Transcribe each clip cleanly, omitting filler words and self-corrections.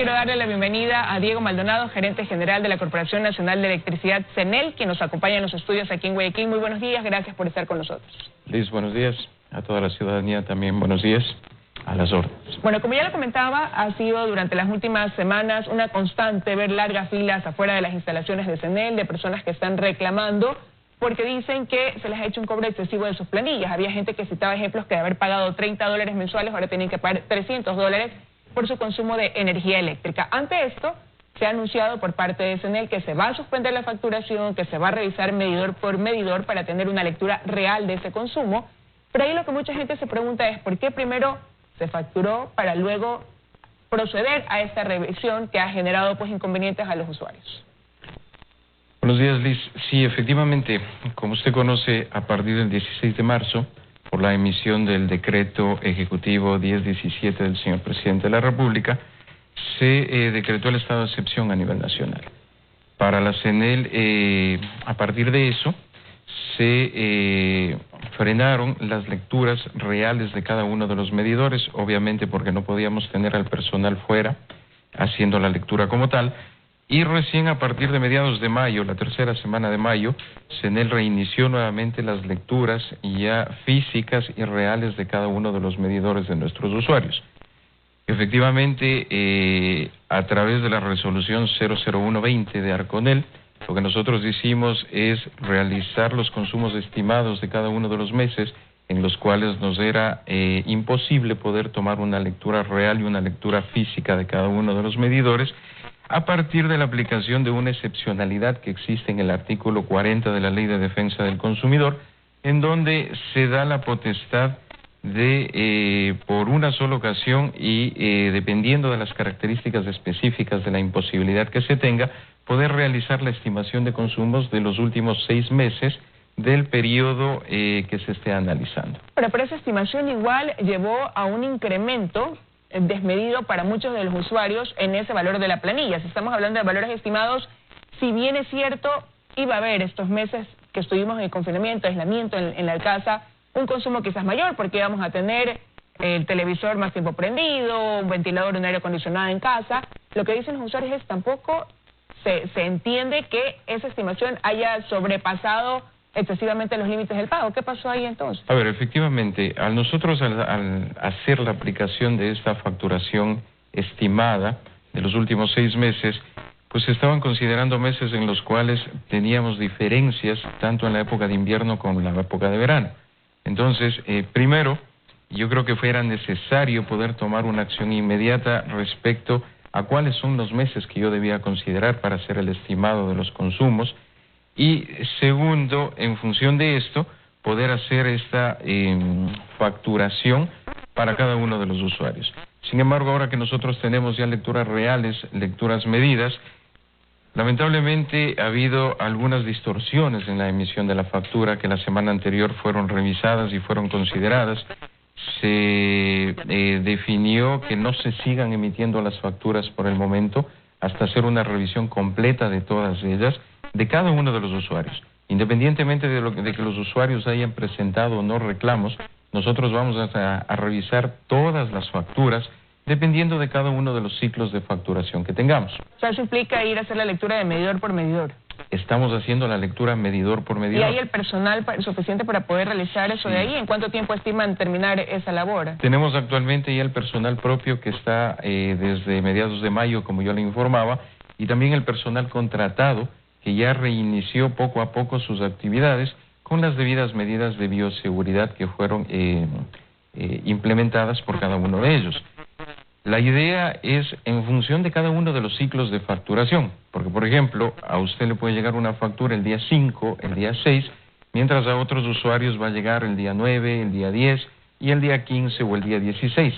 quiero darle la bienvenida a Diego Maldonado, gerente general de la Corporación Nacional de Electricidad, CNEL, quien nos acompaña en los estudios aquí en Guayaquil. Muy buenos días, gracias por estar con nosotros. Liz, buenos días. A toda la ciudadanía también buenos días. A las órdenes. Bueno, como ya lo comentaba, ha sido durante las últimas semanas una constante ver largas filas afuera de las instalaciones de CNEL, de personas que están reclamando porque dicen que se les ha hecho un cobro excesivo de sus planillas. Había gente que citaba ejemplos que de haber pagado $30 mensuales, ahora tienen que pagar $300 por su consumo de energía eléctrica. Ante esto, se ha anunciado por parte de CNEL que se va a suspender la facturación, que se va a revisar medidor por medidor para tener una lectura real de ese consumo. Pero ahí lo que mucha gente se pregunta es ¿por qué primero se facturó para luego proceder a esta revisión que ha generado pues inconvenientes a los usuarios? Buenos días, Liz. Sí, efectivamente, como usted conoce, a partir del 16 de marzo, por la emisión del decreto ejecutivo 1017 del señor presidente de la República, se decretó el estado de excepción a nivel nacional. Para la CNEL, a partir de eso, se frenaron las lecturas reales de cada uno de los medidores, obviamente porque no podíamos tener al personal fuera haciendo la lectura como tal, y recién a partir de mediados de mayo, la tercera semana de mayo, CNEL reinició nuevamente las lecturas ya físicas y reales de cada uno de los medidores de nuestros usuarios. Efectivamente, a través de la resolución 00120 de Arconel, lo que nosotros hicimos es realizar los consumos estimados de cada uno de los meses en los cuales nos era imposible poder tomar una lectura real y una lectura física de cada uno de los medidores a partir de la aplicación de una excepcionalidad que existe en el artículo 40 de la Ley de Defensa del Consumidor, en donde se da la potestad de, por una sola ocasión y dependiendo de las características específicas de la imposibilidad que se tenga, poder realizar la estimación de consumos de los últimos 6 meses del periodo que se esté analizando. Pero esa estimación igual llevó a un incremento desmedido para muchos de los usuarios en ese valor de la planilla. Si estamos hablando de valores estimados, si bien es cierto, iba a haber estos meses que estuvimos en confinamiento, aislamiento en la casa, un consumo quizás mayor porque íbamos a tener el televisor más tiempo prendido, un ventilador, un aire acondicionado en casa. Lo que dicen los usuarios es tampoco se entiende que esa estimación haya sobrepasado excesivamente los límites del pago. ¿Qué pasó ahí entonces? A ver, efectivamente, nosotros al hacer la aplicación de esta facturación estimada de los últimos 6 meses, pues se estaban considerando meses en los cuales teníamos diferencias tanto en la época de invierno como en la época de verano. Entonces, primero, yo creo que fuera necesario poder tomar una acción inmediata respecto a cuáles son los meses que yo debía considerar para hacer el estimado de los consumos. Y segundo, en función de esto, poder hacer esta facturación para cada uno de los usuarios. Sin embargo, ahora que nosotros tenemos ya lecturas reales, lecturas medidas, lamentablemente ha habido algunas distorsiones en la emisión de la factura que la semana anterior fueron revisadas y fueron consideradas. Se definió que no se sigan emitiendo las facturas por el momento hasta hacer una revisión completa de todas ellas, de cada uno de los usuarios. Independientemente de que los usuarios hayan presentado o no reclamos, nosotros vamos a revisar todas las facturas dependiendo de cada uno de los ciclos de facturación que tengamos. O sea, eso implica ir a hacer la lectura de medidor por medidor. Estamos haciendo la lectura medidor por medidor. ¿Y hay el personal suficiente para poder realizar eso de ahí? ¿En cuánto tiempo estiman terminar esa labor? Tenemos actualmente ya el personal propio que está desde mediados de mayo, como yo le informaba, y también el personal contratado que ya reinició poco a poco sus actividades con las debidas medidas de bioseguridad que fueron implementadas por cada uno de ellos. La idea es en función de cada uno de los ciclos de facturación, porque por ejemplo, a usted le puede llegar una factura el día 5, el día 6, mientras a otros usuarios va a llegar el día 9, el día 10 y el día 15 o el día 16.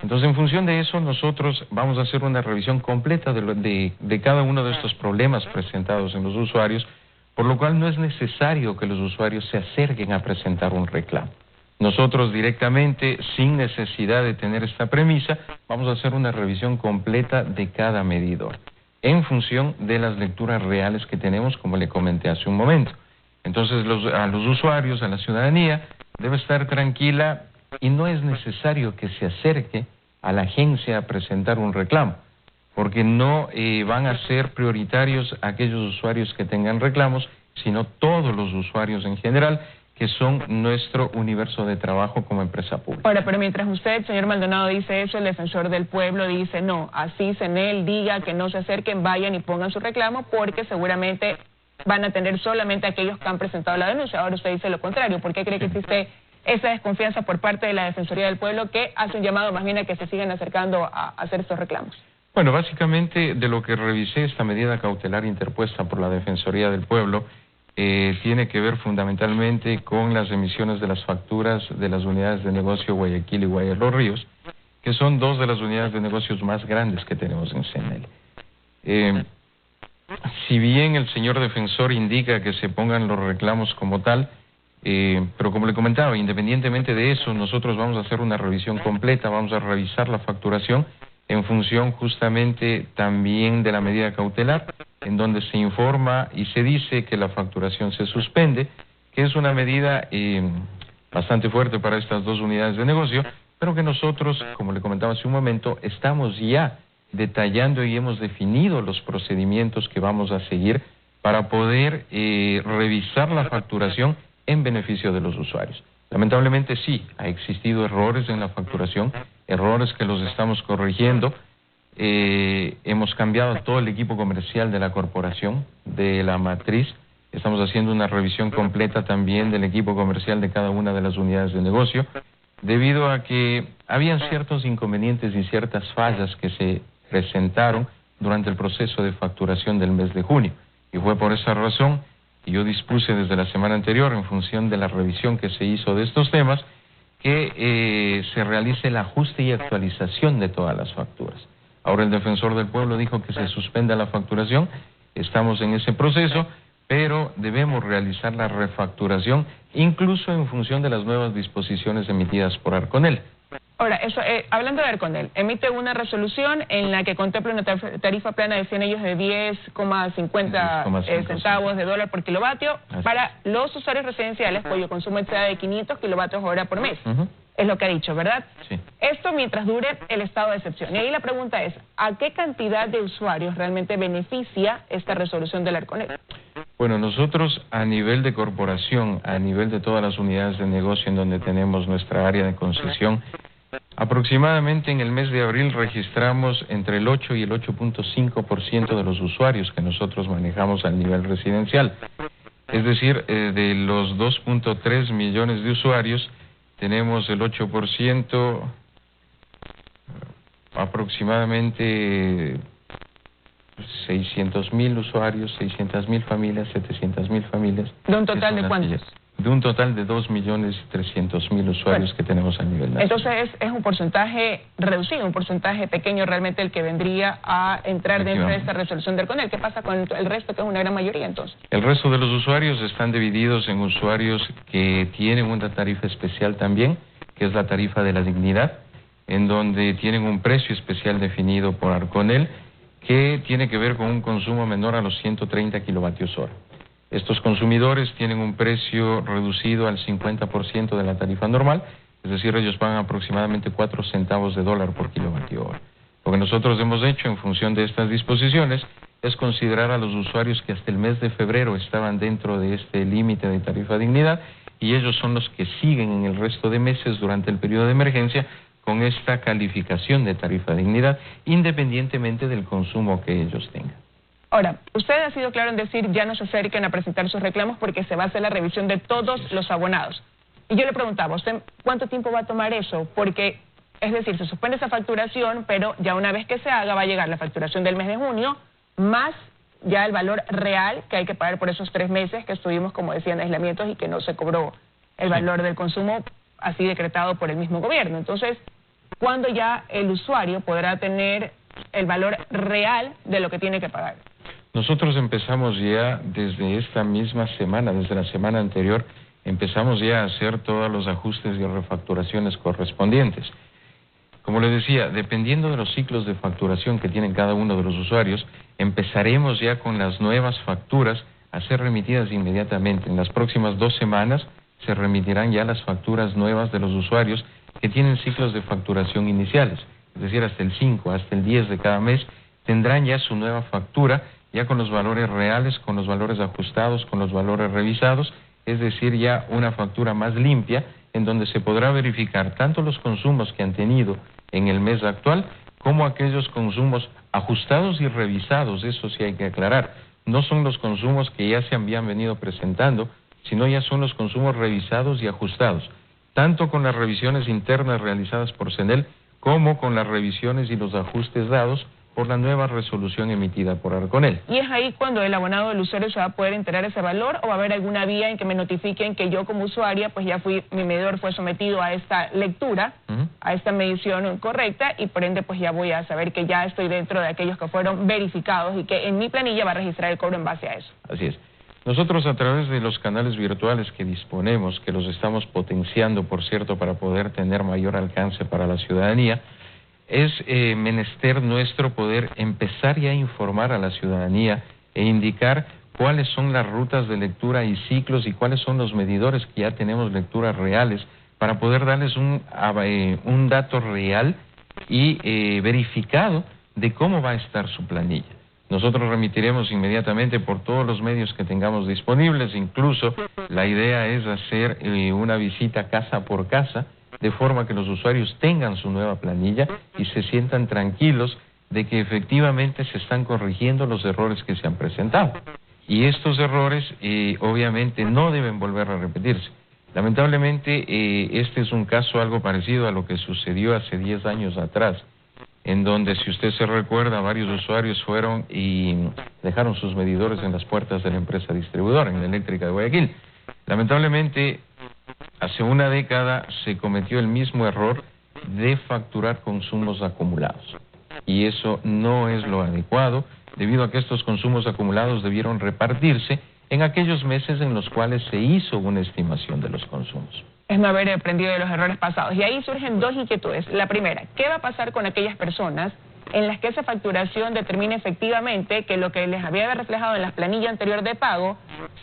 Entonces, en función de eso, nosotros vamos a hacer una revisión completa de cada uno de estos problemas presentados en los usuarios, por lo cual no es necesario que los usuarios se acerquen a presentar un reclamo. Nosotros directamente, sin necesidad de tener esta premisa, vamos a hacer una revisión completa de cada medidor, en función de las lecturas reales que tenemos, como le comenté hace un momento. Entonces, a los usuarios, a la ciudadanía, debe estar tranquila y no es necesario que se acerque a la agencia a presentar un reclamo. porque no van a ser prioritarios aquellos usuarios que tengan reclamos, sino todos los usuarios en general, que son nuestro universo de trabajo como empresa pública. Ahora, pero mientras usted, señor Maldonado, dice eso, el defensor del pueblo dice no, así CNEL diga que no se acerquen, vayan y pongan su reclamo, porque seguramente van a tener solamente aquellos que han presentado la denuncia. Ahora usted dice lo contrario. ¿Por qué cree que existe esa desconfianza por parte de la Defensoría del Pueblo, que hace un llamado más bien a que se sigan acercando a hacer estos reclamos? Bueno, básicamente de lo que revisé, esta medida cautelar interpuesta por la Defensoría del Pueblo tiene que ver fundamentalmente con las emisiones de las facturas de las unidades de negocio Guayaquil y Guayas Los Ríos, que son dos de las unidades de negocios más grandes que tenemos en CNL. Si bien el señor defensor indica que se pongan los reclamos como tal, pero como le comentaba, independientemente de eso, nosotros vamos a hacer una revisión completa, vamos a revisar la facturación en función justamente también de la medida cautelar, en donde se informa y se dice que la facturación se suspende, que es una medida bastante fuerte para estas dos unidades de negocio, pero que nosotros, como le comentaba hace un momento, estamos ya detallando y hemos definido los procedimientos que vamos a seguir para poder revisar la facturación en beneficio de los usuarios. Lamentablemente sí, ha existido errores en la facturación, errores que los estamos corrigiendo. Hemos cambiado todo el equipo comercial de la corporación, de la matriz. Estamos haciendo una revisión completa también del equipo comercial de cada una de las unidades de negocio, debido a que habían ciertos inconvenientes y ciertas fallas que se presentaron durante el proceso de facturación del mes de junio. Y fue por esa razón que yo dispuse desde la semana anterior, en función de la revisión que se hizo de estos temas, que se realice el ajuste y actualización de todas las facturas. Ahora el defensor del pueblo dijo que se suspenda la facturación, estamos en ese proceso, pero debemos realizar la refacturación incluso en función de las nuevas disposiciones emitidas por Arconel. Ahora, eso, hablando de Arconel, emite una resolución en la que contempla una tarifa plana, decían ellos, de 10,50 centavos de dólar por kilovatio para los usuarios residenciales cuyo consumo exceda de 500 kilovatios hora por mes. Es lo que ha dicho, ¿verdad? Sí. Esto mientras dure el estado de excepción. Y ahí la pregunta es, ¿a qué cantidad de usuarios realmente beneficia esta resolución del Arconel? Bueno, nosotros a nivel de corporación, a nivel de todas las unidades de negocio en donde tenemos nuestra área de concesión, aproximadamente en el mes de abril registramos entre el 8 y el 8.5% de los usuarios que nosotros manejamos a nivel residencial. Es decir, de los 2.3 millones de usuarios, tenemos el 8%, aproximadamente 600.000 usuarios, 600.000 familias, 700.000 familias. ¿De un total de cuántos? De un total de 2.300.000 usuarios que tenemos a nivel nacional. Entonces es un porcentaje reducido, un porcentaje pequeño realmente el que vendría a entrar dentro de esta resolución del Arconel. ¿Qué pasa con el resto, que es una gran mayoría entonces? El resto de los usuarios están divididos en usuarios que tienen una tarifa especial también, que es la tarifa de la dignidad, en donde tienen un precio especial definido por Arconel, que tiene que ver con un consumo menor a los 130 kilovatios hora. Estos consumidores tienen un precio reducido al 50% de la tarifa normal, es decir, ellos pagan aproximadamente 4 centavos de dólar por kilovatio hora. Lo que nosotros hemos hecho en función de estas disposiciones es considerar a los usuarios que hasta el mes de febrero estaban dentro de este límite de tarifa dignidad, y ellos son los que siguen en el resto de meses durante el periodo de emergencia con esta calificación de tarifa dignidad, independientemente del consumo que ellos tengan. Ahora, usted ha sido claro en decir ya no se acerquen a presentar sus reclamos porque se va a hacer la revisión de todos los abonados. Y yo le preguntaba, ¿usted cuánto tiempo va a tomar eso? Porque, es decir, se suspende esa facturación, pero ya una vez que se haga va a llegar la facturación del mes de junio, más ya el valor real que hay que pagar por esos 3 meses que estuvimos, como decían, en aislamientos y que no se cobró el valor del consumo así decretado por el mismo gobierno. Entonces, ¿cuándo ya el usuario podrá tener el valor real de lo que tiene que pagar? Nosotros empezamos ya desde esta misma semana, desde la semana anterior, empezamos ya a hacer todos los ajustes y refacturaciones correspondientes. Como les decía, dependiendo de los ciclos de facturación que tienen cada uno de los usuarios, empezaremos ya con las nuevas facturas a ser remitidas inmediatamente. En las próximas 2 semanas se remitirán ya las facturas nuevas de los usuarios que tienen ciclos de facturación iniciales, es decir, hasta el 5, hasta el 10 de cada mes. tendrán ya su nueva factura, ya con los valores reales, con los valores ajustados, con los valores revisados, es decir, ya una factura más limpia, en donde se podrá verificar tanto los consumos que han tenido en el mes actual, como aquellos consumos ajustados y revisados. Eso sí hay que aclarar. No son los consumos que ya se habían venido presentando, sino ya son los consumos revisados y ajustados, tanto con las revisiones internas realizadas por CENEL, como con las revisiones y los ajustes dados por la nueva resolución emitida por Arconel. ¿Y es ahí cuando el abonado del usuario se va a poder enterar ese valor, o va a haber alguna vía en que me notifiquen que yo como usuaria, pues ya mi medidor fue sometido a esta lectura, a esta medición correcta, y por ende pues ya voy a saber que ya estoy dentro de aquellos que fueron verificados y que en mi planilla va a registrar el cobro en base a eso? Así es. Nosotros, a través de los canales virtuales que disponemos, que los estamos potenciando, por cierto, para poder tener mayor alcance para la ciudadanía, es menester nuestro poder empezar ya a informar a la ciudadanía e indicar cuáles son las rutas de lectura y ciclos y cuáles son los medidores que ya tenemos lecturas reales, para poder darles un dato real y verificado de cómo va a estar su planilla. Nosotros remitiremos inmediatamente por todos los medios que tengamos disponibles. Incluso la idea es hacer una visita casa por casa, de forma que los usuarios tengan su nueva planilla y se sientan tranquilos de que efectivamente se están corrigiendo los errores que se han presentado. Y estos errores obviamente no deben volver a repetirse. Lamentablemente este es un caso algo parecido a lo que sucedió hace 10 años atrás, en donde, si usted se recuerda, varios usuarios fueron y dejaron sus medidores en las puertas de la empresa distribuidora, en la eléctrica de Guayaquil. Lamentablemente, hace una década se cometió el mismo error de facturar consumos acumulados. Y eso no es lo adecuado, debido a que estos consumos acumulados debieron repartirse en aquellos meses en los cuales se hizo una estimación de los consumos. Es no haber aprendido de los errores pasados. Y ahí surgen dos inquietudes. La primera, ¿qué va a pasar con aquellas personas en las que esa facturación determine efectivamente que lo que les había reflejado en la planilla anterior de pago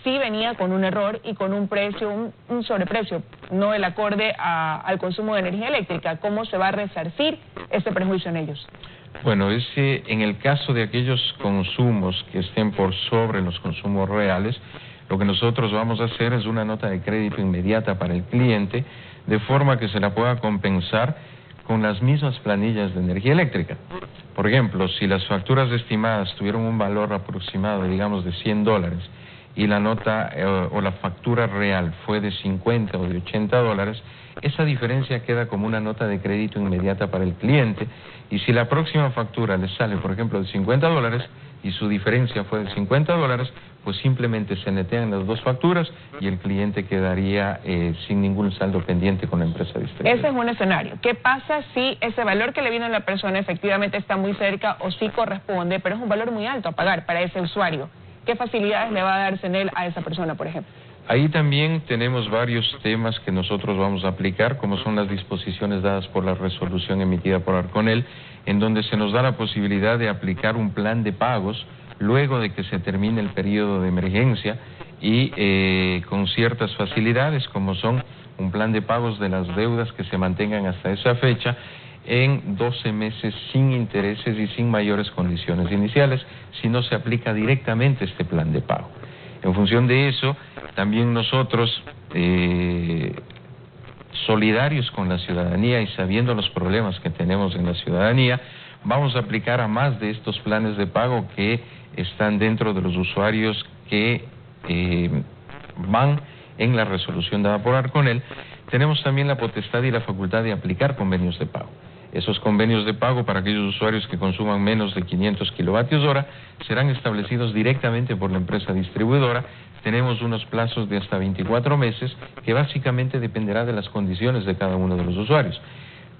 sí venía con un error y con un precio, un sobreprecio, no el acorde al consumo de energía eléctrica? ¿Cómo se va a resarcir ese perjuicio en ellos? Bueno, en el caso de aquellos consumos que estén por sobre los consumos reales, lo que nosotros vamos a hacer es una nota de crédito inmediata para el cliente, de forma que se la pueda compensar con las mismas planillas de energía eléctrica. Por ejemplo, si las facturas estimadas tuvieron un valor aproximado, digamos, de $100, y la nota o la factura real fue de 50 o de $80, esa diferencia queda como una nota de crédito inmediata para el cliente, y si la próxima factura le sale, por ejemplo, de $50 y su diferencia fue de $50, pues simplemente se netean las dos facturas y el cliente quedaría sin ningún saldo pendiente con la empresa distribuidora. Ese es un escenario. ¿Qué pasa si ese valor que le vino a la persona efectivamente está muy cerca o sí corresponde, pero es un valor muy alto a pagar para ese usuario? ¿Qué facilidades le va a dar CENEL a esa persona, por ejemplo? Ahí también tenemos varios temas que nosotros vamos a aplicar, como son las disposiciones dadas por la resolución emitida por Arconel, en donde se nos da la posibilidad de aplicar un plan de pagos luego de que se termine el periodo de emergencia y con ciertas facilidades, como son un plan de pagos de las deudas que se mantengan hasta esa fecha en 12 meses sin intereses y sin mayores condiciones iniciales, si no se aplica directamente este plan de pago. En función de eso, también nosotros, solidarios con la ciudadanía y sabiendo los problemas que tenemos en la ciudadanía, vamos a aplicar a más de estos planes de pago que están dentro de los usuarios que van en la resolución dada por Arconel. Tenemos también la potestad y la facultad de aplicar convenios de pago. Esos convenios de pago para aquellos usuarios que consuman menos de 500 kilovatios hora serán establecidos directamente por la empresa distribuidora. Tenemos unos plazos de hasta 24 meses que básicamente dependerá de las condiciones de cada uno de los usuarios.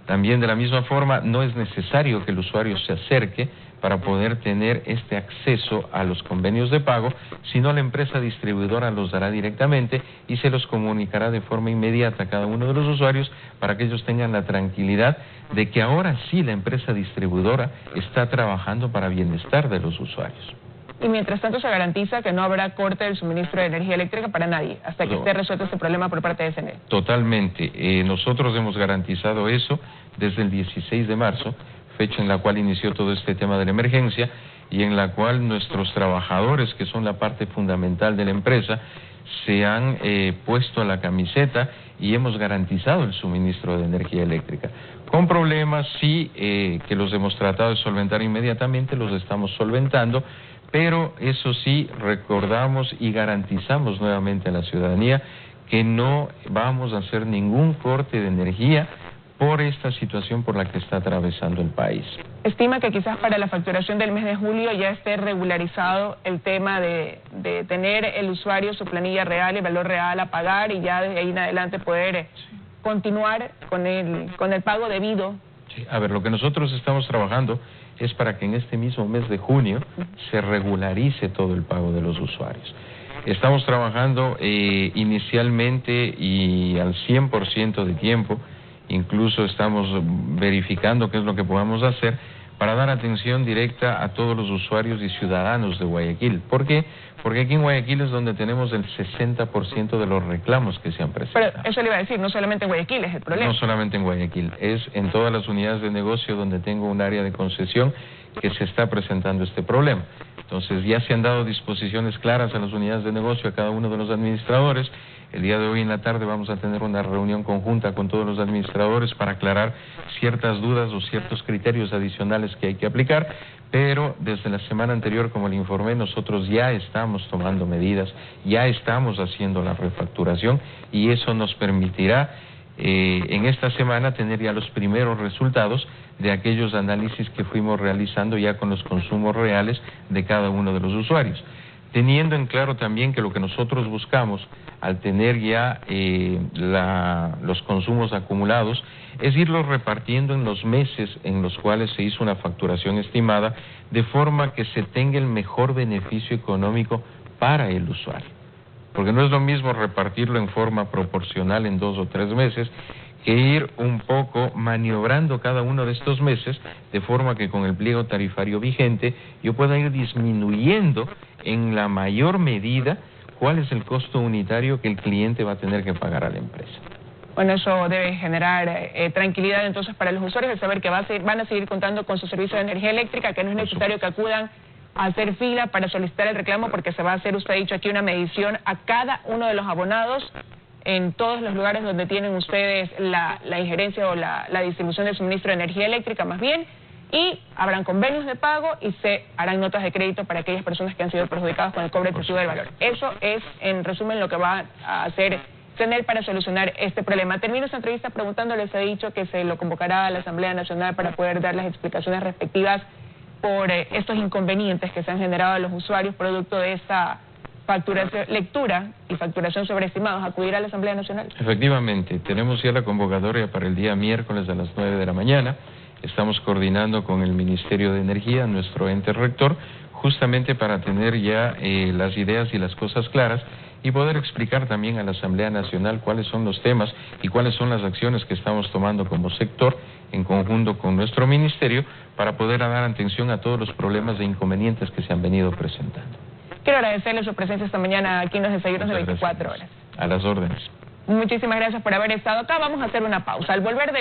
También, de la misma forma, no es necesario que el usuario se acerque para poder tener este acceso a los convenios de pago, sino la empresa distribuidora los dará directamente y se los comunicará de forma inmediata a cada uno de los usuarios, para que ellos tengan la tranquilidad de que ahora sí la empresa distribuidora está trabajando para bienestar de los usuarios. Y mientras tanto se garantiza que no habrá corte del suministro de energía eléctrica para nadie, hasta que esté resuelto este problema por parte de CENEL. Totalmente. Nosotros hemos garantizado eso desde el 16 de marzo, fecha en la cual inició todo este tema de la emergencia y en la cual nuestros trabajadores, que son la parte fundamental de la empresa, se han puesto a la camiseta y hemos garantizado el suministro de energía eléctrica. Con problemas, sí, que los hemos tratado de solventar inmediatamente, los estamos solventando, pero eso sí, recordamos y garantizamos nuevamente a la ciudadanía que no vamos a hacer ningún corte de energía por esta situación por la que está atravesando el país. ¿Estima que quizás para la facturación del mes de julio ya esté regularizado el tema de tener el usuario su planilla real, el valor real a pagar y ya de ahí en adelante poder continuar con el pago debido? Sí, a ver, lo que nosotros estamos trabajando es para que en este mismo mes de junio se regularice todo el pago de los usuarios. Estamos trabajando inicialmente y al 100% de tiempo. Incluso estamos verificando qué es lo que podamos hacer para dar atención directa a todos los usuarios y ciudadanos de Guayaquil. ¿Por qué? Porque aquí en Guayaquil es donde tenemos el 60% de los reclamos que se han presentado. Pero eso le iba a decir, no solamente en Guayaquil es el problema. No solamente en Guayaquil, es en todas las unidades de negocio donde tengo un área de concesión que se está presentando este problema. Entonces ya se han dado disposiciones claras a las unidades de negocio, a cada uno de los administradores. El día de hoy en la tarde vamos a tener una reunión conjunta con todos los administradores para aclarar ciertas dudas o ciertos criterios adicionales que hay que aplicar, pero desde la semana anterior, como le informé, nosotros ya estamos tomando medidas, ya estamos haciendo la refacturación y eso nos permitirá en esta semana tener ya los primeros resultados de aquellos análisis que fuimos realizando ya con los consumos reales de cada uno de los usuarios. Teniendo en claro también que lo que nosotros buscamos al tener ya los consumos acumulados es irlos repartiendo en los meses en los cuales se hizo una facturación estimada, de forma que se tenga el mejor beneficio económico para el usuario. Porque no es lo mismo repartirlo en forma proporcional en 2 o 3 meses que ir un poco maniobrando cada uno de estos meses de forma que con el pliego tarifario vigente yo pueda ir disminuyendo en la mayor medida cuál es el costo unitario que el cliente va a tener que pagar a la empresa. Bueno, eso debe generar tranquilidad entonces para los usuarios de saber que van a seguir contando con su servicio de energía eléctrica, que no es necesario que acudan a hacer fila para solicitar el reclamo, porque se va a hacer, usted ha dicho aquí, una medición a cada uno de los abonados en todos los lugares donde tienen ustedes la injerencia o la distribución de suministro de energía eléctrica más bien, y habrán convenios de pago y se harán notas de crédito para aquellas personas que han sido perjudicadas con el cobre excesivo del valor. Eso es, en resumen, lo que va a hacer CENEL para solucionar este problema. Termino esta entrevista preguntándoles, he dicho que se lo convocará a la Asamblea Nacional para poder dar las explicaciones respectivas por estos inconvenientes que se han generado a los usuarios producto de esta facturación, lectura y facturación sobreestimados. ¿Acudir a la Asamblea Nacional? Efectivamente, tenemos ya la convocatoria para el día miércoles a las 9 de la mañana. Estamos coordinando con el Ministerio de Energía, nuestro ente rector, justamente para tener ya las ideas y las cosas claras y poder explicar también a la Asamblea Nacional cuáles son los temas y cuáles son las acciones que estamos tomando como sector en conjunto con nuestro ministerio para poder dar atención a todos los problemas e inconvenientes que se han venido presentando. Quiero agradecerle su presencia esta mañana aquí en los desayunos de 24 horas. A las órdenes. Muchísimas gracias por haber estado acá. Vamos a hacer una pausa. Al volver de